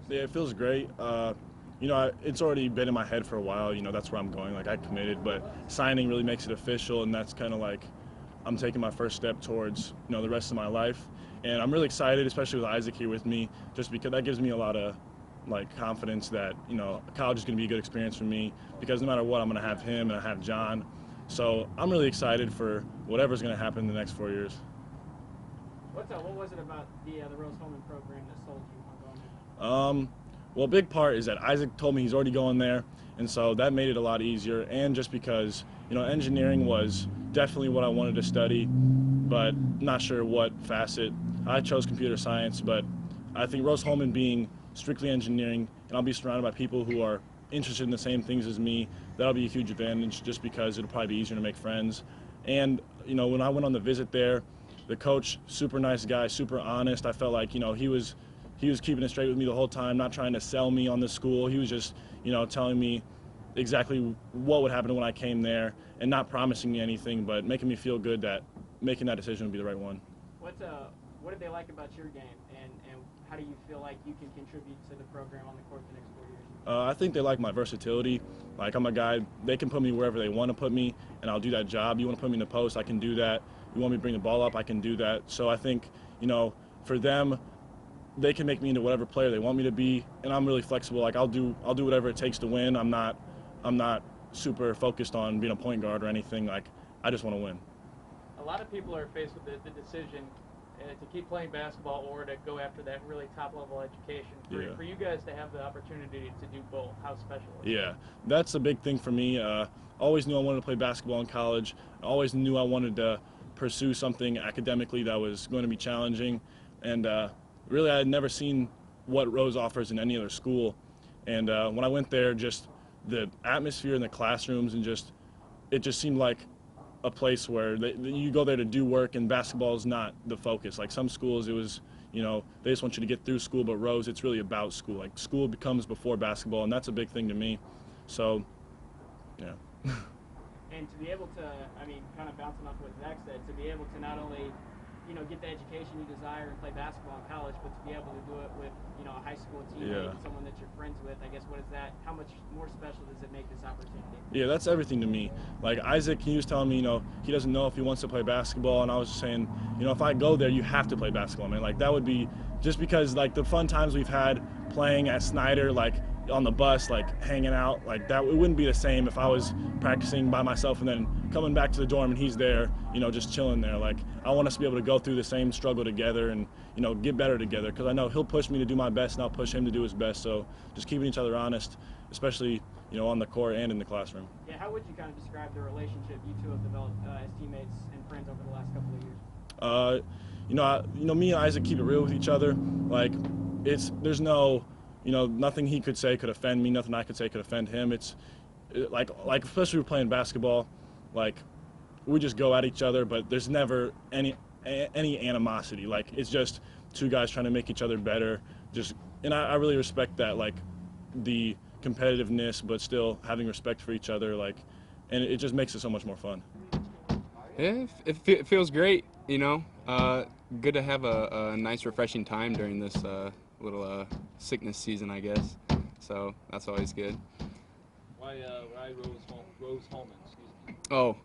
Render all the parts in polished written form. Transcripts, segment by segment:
Yeah, it feels great. It's already been in my head for a while. That's where I'm going. Like, I committed, but signing really makes it official, and that's kind of like I'm taking my first step towards the rest of my life. And I'm really excited, especially with Isaac here with me, just because that gives me a lot of confidence that college is going to be a good experience for me, because no matter what, I'm going to have him and I have John. So I'm really excited for whatever's going to happen in the next 4 years. What was it about the Rose Holman program that sold you on going there? Well, a big part is that Isaac told me he's already going there, and so that made it a lot easier. And just because engineering was definitely what I wanted to study, but not sure what facet. I chose computer science, but I think Rose Holman being strictly engineering, and I'll be surrounded by people who are interested in the same things as me, that'll be a huge advantage, just because it'll probably be easier to make friends. And when I went on the visit there, the coach, super nice guy, super honest. I felt like he was keeping it straight with me the whole time, not trying to sell me on the school. He was just telling me exactly what would happen when I came there, and not promising me anything, but making me feel good that making that decision would be the right one. What did they like about your game, and how do you feel like you can contribute to the program on the court the next 4 years? I think they like my versatility. Like, I'm a guy, they can put me wherever they want to put me, and I'll do that job. You want to put me in the post, I can do that. You want me to bring the ball up, I can do that. So I think, for them, they can make me into whatever player they want me to be, and I'm really flexible. Like, I'll do whatever it takes to win. I'm not super focused on being a point guard or anything. Like, I just want to win. A lot of people are faced with the decision to keep playing basketball or to go after that really top-level education. For you guys to have the opportunity to do both, how special is it? Yeah, that's a big thing for me. Always knew I wanted to play basketball in college. I always knew I wanted to pursue something academically that was going to be challenging. And really, I had never seen what Rose offers in any other school. And when I went there, just the atmosphere in the classrooms, and it just seemed like a place where you go there to do work, and basketball is not the focus. Like, some schools, it was, they just want you to get through school, but Rose, it's really about school. Like, school becomes before basketball, and that's a big thing to me. So, yeah. And to be able to, kind of bouncing off what Zach said, to be able to not only get the education you desire and play basketball in college, but to be able to do it with, a high school teammate, someone that you're friends with, I guess, how much more special does it make this opportunity? Yeah, that's everything to me. Like, Isaac, he was telling me, he doesn't know if he wants to play basketball, and I was just saying, if I go there, you have to play basketball, man. Like, that would be, just because, like, the fun times we've had playing at Snyder, like, on the bus, like, hanging out, like, that, it wouldn't be the same if I was practicing by myself and then coming back to the dorm and he's there, just chilling there. Like, I want us to be able to go through the same struggle together and, get better together, because I know he'll push me to do my best and I'll push him to do his best. So just keeping each other honest, especially, on the court and in the classroom. Yeah, how would you kind of describe the relationship you two have developed as teammates and friends over the last couple of years? Me and Isaac keep it real with each other. Like, there's no, nothing he could say could offend me, nothing I could say could offend him. Like especially we're playing basketball, like, we just go at each other, but there's never any animosity. Like, it's just two guys trying to make each other better. And I really respect that, like, the competitiveness, but still having respect for each other, like, and it just makes it so much more fun. Yeah, it feels great, good to have a nice, refreshing time during this little sickness season, I guess. So that's always good. Why Rose Holman? Excuse me. Oh,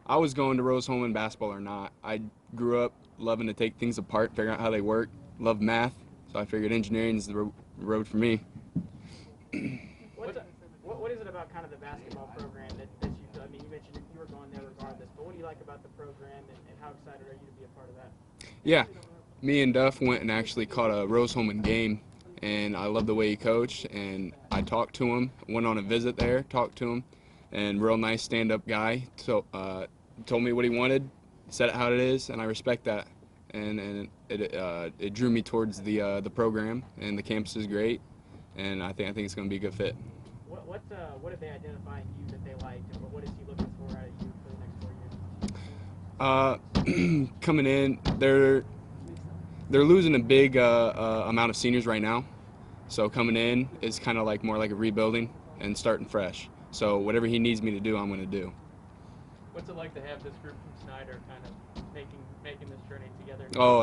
I was going to Rose Holman, basketball or not. I grew up loving to take things apart, figure out how they work, love math, so I figured engineering is the road for me. What is it about kind of the basketball program that you, you mentioned you were going there regardless, but what do you like about the program, and how excited are you to be a part of that? Yeah, me and Duff went and actually caught a Rose Holman game, and I love the way he coached, and I talked to him, went on a visit there, talked to him, and real nice stand-up guy. So told me what he wanted, said it how it is, and I respect that. And it drew me towards the program, and the campus is great, and I think it's going to be a good fit. What did they identify in you that they liked, and what is he looking for out of you for the next 4 years? Coming in, they're losing a big amount of seniors right now, so coming in is kind of like more like a rebuilding and starting fresh. So whatever he needs me to do, I'm going to do. What's it like to have this group from Snyder kind of making this journey together? Oh,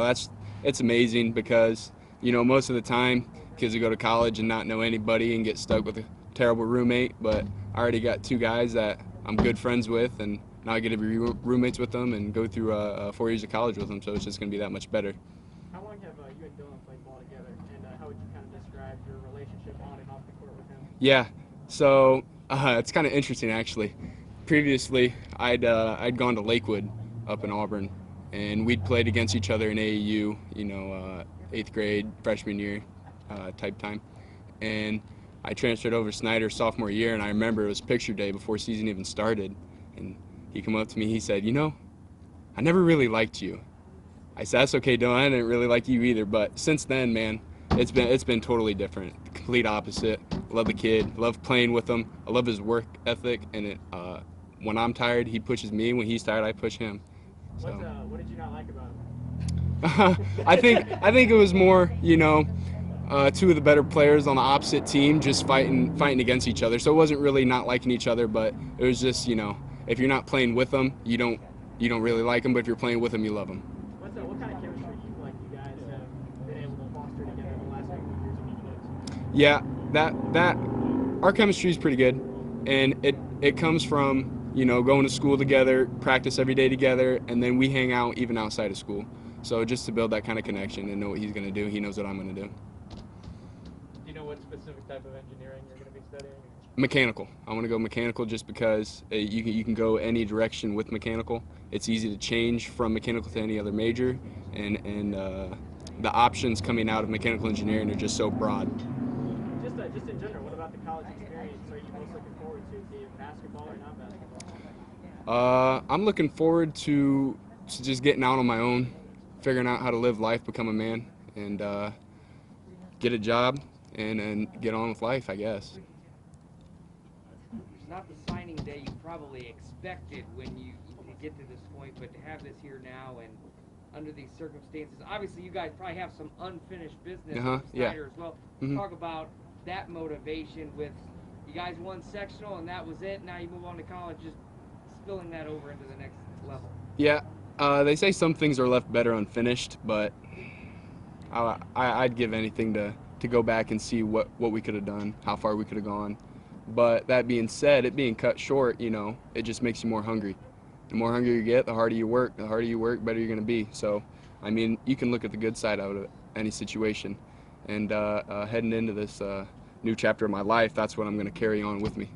it's amazing, because most of the time kids who go to college and not know anybody and get stuck with a terrible roommate. But I already got 2 guys that I'm good friends with, and now I get to be roommates with them and go through 4 years of college with them. So it's just going to be that much better. How long have you and Dillon played ball together, and how would you kind of describe your relationship on and off the court with him? Yeah, so it's kind of interesting actually. Previously, I'd gone to Lakewood up in Auburn, and we'd played against each other in AAU, 8th grade, freshman year type time. And I transferred over to Snyder sophomore year, and I remember it was picture day before season even started. And he came up to me, he said, I never really liked you. I said, that's okay, Dylan, I didn't really like you either. But since then, man, it's been totally different, the complete opposite. Love the kid, love playing with him. I love his work ethic, and when I'm tired, he pushes me. When he's tired, I push him. So. What did you not like about him? I think it was more, 2 of the better players on the opposite team just fighting against each other. So it wasn't really not liking each other, but it was just, if you're not playing with them, you don't really like them. But if you're playing with them, you love them. What kind of chemistry do you feel like you guys have been able to foster together the last couple of years of each? Yeah, that our chemistry is pretty good, and it comes from going to school together, practice every day together, and then we hang out even outside of school. So just to build that kind of connection and know what he's going to do, he knows what I'm going to do. Do you know what specific type of engineering you're going to be studying? Mechanical. I want to go mechanical just because you can go any direction with mechanical. It's easy to change from mechanical to any other major, and the options coming out of mechanical engineering are just so broad. Just in general, what about the college experience are you most looking forward to, be it basketball or not basketball? I'm looking forward to just getting out on my own, figuring out how to live life, become a man, and get a job and get on with life, I guess. It's not the signing day you probably expected when you get to this point, but to have this here now and under these circumstances, obviously you guys probably have some unfinished business with Snyder as well. Mm-hmm. Talk about that motivation with you guys won sectional and that was it. Now you move on to college, just spilling that over into the next level. Yeah, they say some things are left better unfinished, but I'd give anything to go back and see what we could have done, how far we could have gone. But that being said, it being cut short, it just makes you more hungry. The more hungry you get, the harder you work. The harder you work, better you're going to be. So, I mean, you can look at the good side out of any situation. And heading into this new chapter of my life, that's what I'm going to carry on with me.